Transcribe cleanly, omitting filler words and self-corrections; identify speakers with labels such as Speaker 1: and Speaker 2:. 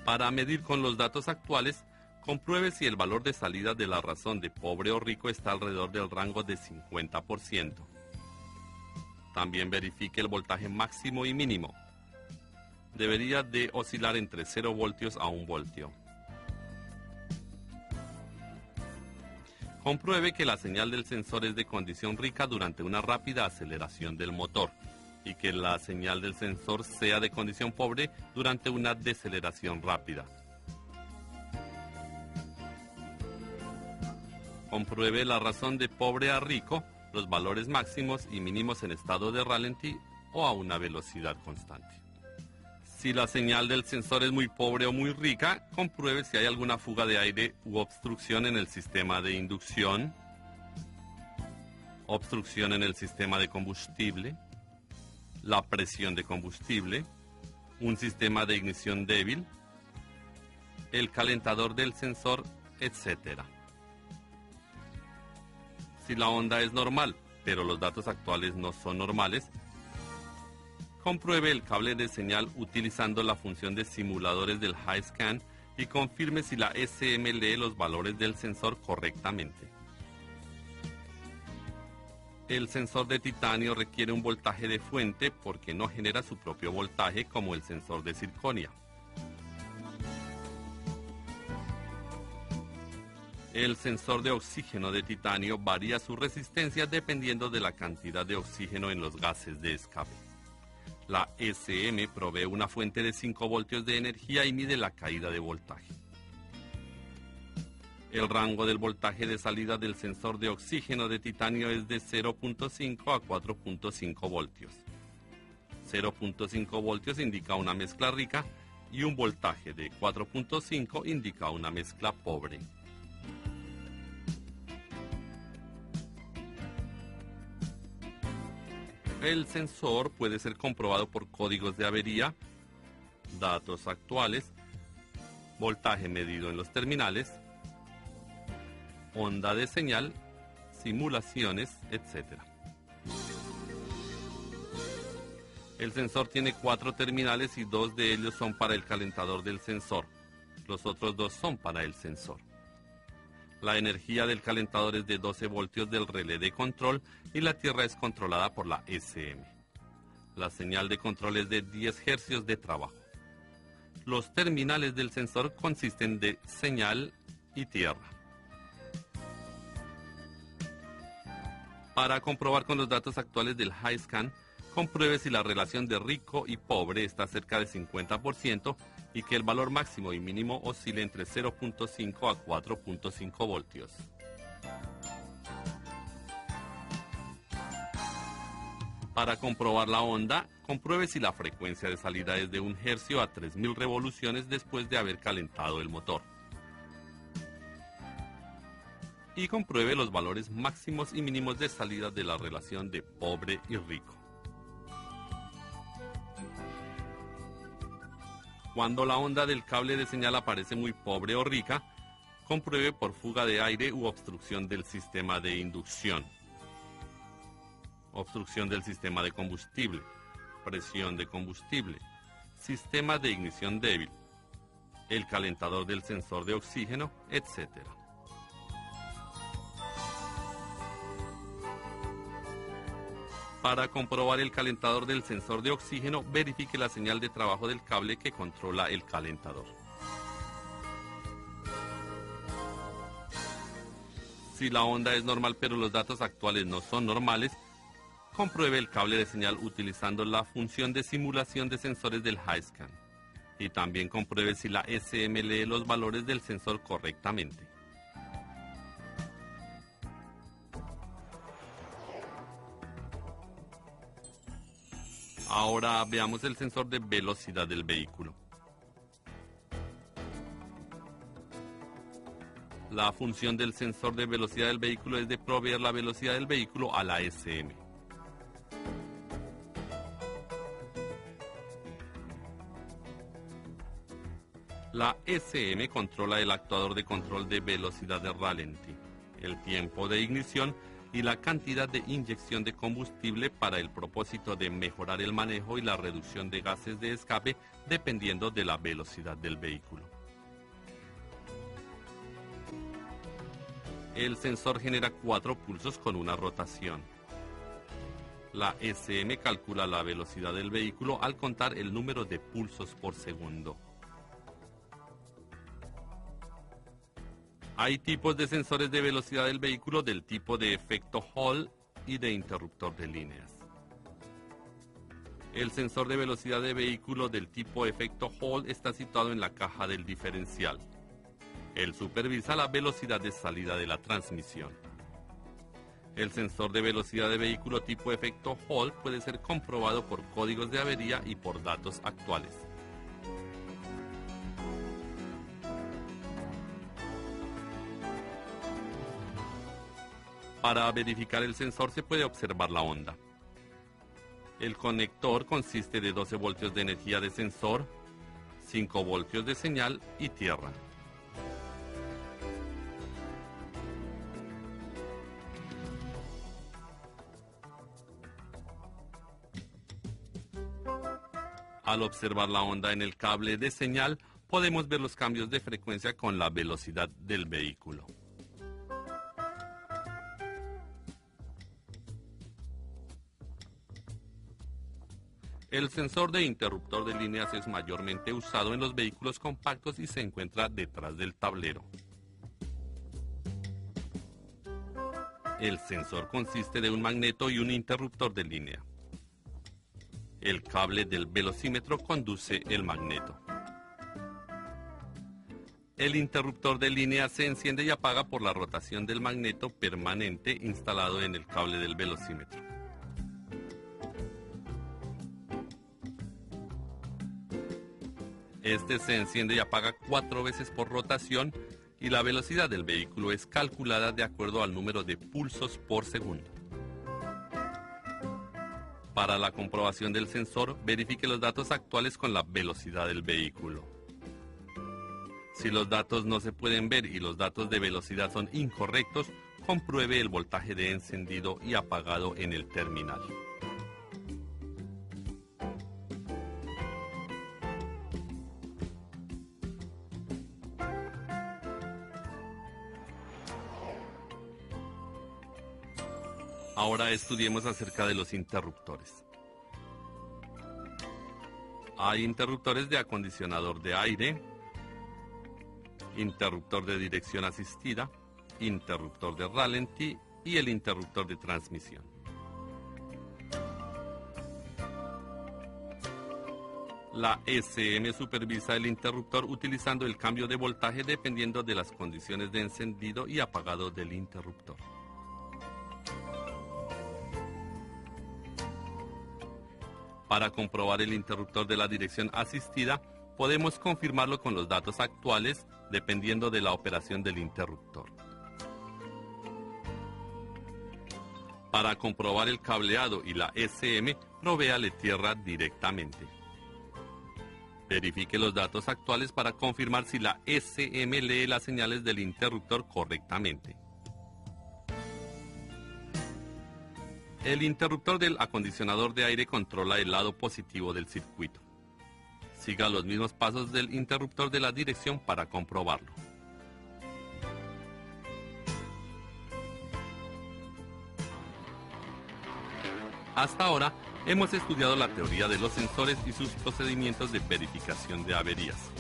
Speaker 1: Para medir con los datos actuales, compruebe si el valor de salida de la razón de pobre o rico está alrededor del rango de 50%. También verifique el voltaje máximo y mínimo. Debería de oscilar entre 0 voltios a 1 voltio. Compruebe que la señal del sensor es de condición rica durante una rápida aceleración del motor y que la señal del sensor sea de condición pobre durante una deceleración rápida. Compruebe la razón de pobre a rico, los valores máximos y mínimos en estado de ralentí o a una velocidad constante. Si la señal del sensor es muy pobre o muy rica, compruebe si hay alguna fuga de aire u obstrucción en el sistema de inducción, obstrucción en el sistema de combustible, la presión de combustible, un sistema de ignición débil, el calentador del sensor, etc. Si la onda es normal, pero los datos actuales no son normales, compruebe el cable de señal utilizando la función de simuladores del HiScan y confirme si la SM lee los valores del sensor correctamente. El sensor de titanio requiere un voltaje de fuente porque no genera su propio voltaje como el sensor de circonia. El sensor de oxígeno de titanio varía su resistencia dependiendo de la cantidad de oxígeno en los gases de escape. La SM provee una fuente de 5 voltios de energía y mide la caída de voltaje. El rango del voltaje de salida del sensor de oxígeno de titanio es de 0.5 a 4.5 voltios. 0.5 voltios indica una mezcla rica y un voltaje de 4.5 indica una mezcla pobre. El sensor puede ser comprobado por códigos de avería, datos actuales, voltaje medido en los terminales, onda de señal, simulaciones, etc. El sensor tiene 4 terminales y 2 de ellos son para el calentador del sensor. Los otros 2 son para el sensor. La energía del calentador es de 12 voltios del relé de control y la tierra es controlada por la SM. La señal de control es de 10 Hz de trabajo. Los terminales del sensor consisten de señal y tierra. Para comprobar con los datos actuales del HiScan, compruebe si la relación de rico y pobre está cerca de 50% y que el valor máximo y mínimo oscile entre 0.5 a 4.5 voltios. Para comprobar la onda, compruebe si la frecuencia de salida es de 1 Hz a 3000 revoluciones después de haber calentado el motor. Y compruebe los valores máximos y mínimos de salida de la relación de pobre y rico. Cuando la onda del cable de señal aparece muy pobre o rica, compruebe por fuga de aire u obstrucción del sistema de inducción, obstrucción del sistema de combustible, presión de combustible, sistema de ignición débil, el calentador del sensor de oxígeno, etc. Para comprobar el calentador del sensor de oxígeno, verifique la señal de trabajo del cable que controla el calentador. Si la onda es normal pero los datos actuales no son normales, compruebe el cable de señal utilizando la función de simulación de sensores del HiScan. Y también compruebe si la SM lee los valores del sensor correctamente. Ahora veamos el sensor de velocidad del vehículo. La función del sensor de velocidad del vehículo es de proveer la velocidad del vehículo a la SM. La SM controla el actuador de control de velocidad de ralentí, el tiempo de ignición y la cantidad de inyección de combustible para el propósito de mejorar el manejo y la reducción de gases de escape dependiendo de la velocidad del vehículo. El sensor genera 4 pulsos con una rotación. La SM calcula la velocidad del vehículo al contar el número de pulsos por segundo. Hay tipos de sensores de velocidad del vehículo del tipo de efecto Hall y de interruptor de líneas. El sensor de velocidad de vehículo del tipo efecto Hall está situado en la caja del diferencial. Él supervisa la velocidad de salida de la transmisión. El sensor de velocidad de vehículo tipo efecto Hall puede ser comprobado por códigos de avería y por datos actuales. Para verificar el sensor se puede observar la onda. El conector consiste de 12 voltios de energía de sensor, 5 voltios de señal y tierra. Al observar la onda en el cable de señal, podemos ver los cambios de frecuencia con la velocidad del vehículo. El sensor de interruptor de líneas es mayormente usado en los vehículos compactos y se encuentra detrás del tablero. El sensor consiste de un magneto y un interruptor de línea. El cable del velocímetro conduce el magneto. El interruptor de línea se enciende y apaga por la rotación del magneto permanente instalado en el cable del velocímetro. Este se enciende y apaga 4 veces por rotación y la velocidad del vehículo es calculada de acuerdo al número de pulsos por segundo. Para la comprobación del sensor, verifique los datos actuales con la velocidad del vehículo. Si los datos no se pueden ver y los datos de velocidad son incorrectos, compruebe el voltaje de encendido y apagado en el terminal. Ahora estudiemos acerca de los interruptores. Hay interruptores de acondicionador de aire, interruptor de dirección asistida, interruptor de ralentí y el interruptor de transmisión. La SM supervisa el interruptor utilizando el cambio de voltaje dependiendo de las condiciones de encendido y apagado del interruptor. Para comprobar el interruptor de la dirección asistida, podemos confirmarlo con los datos actuales dependiendo de la operación del interruptor. Para comprobar el cableado y la SM, provéale tierra directamente. Verifique los datos actuales para confirmar si la SM lee las señales del interruptor correctamente. El interruptor del acondicionador de aire controla el lado positivo del circuito. Siga los mismos pasos del interruptor de la dirección para comprobarlo. Hasta ahora hemos estudiado la teoría de los sensores y sus procedimientos de verificación de averías.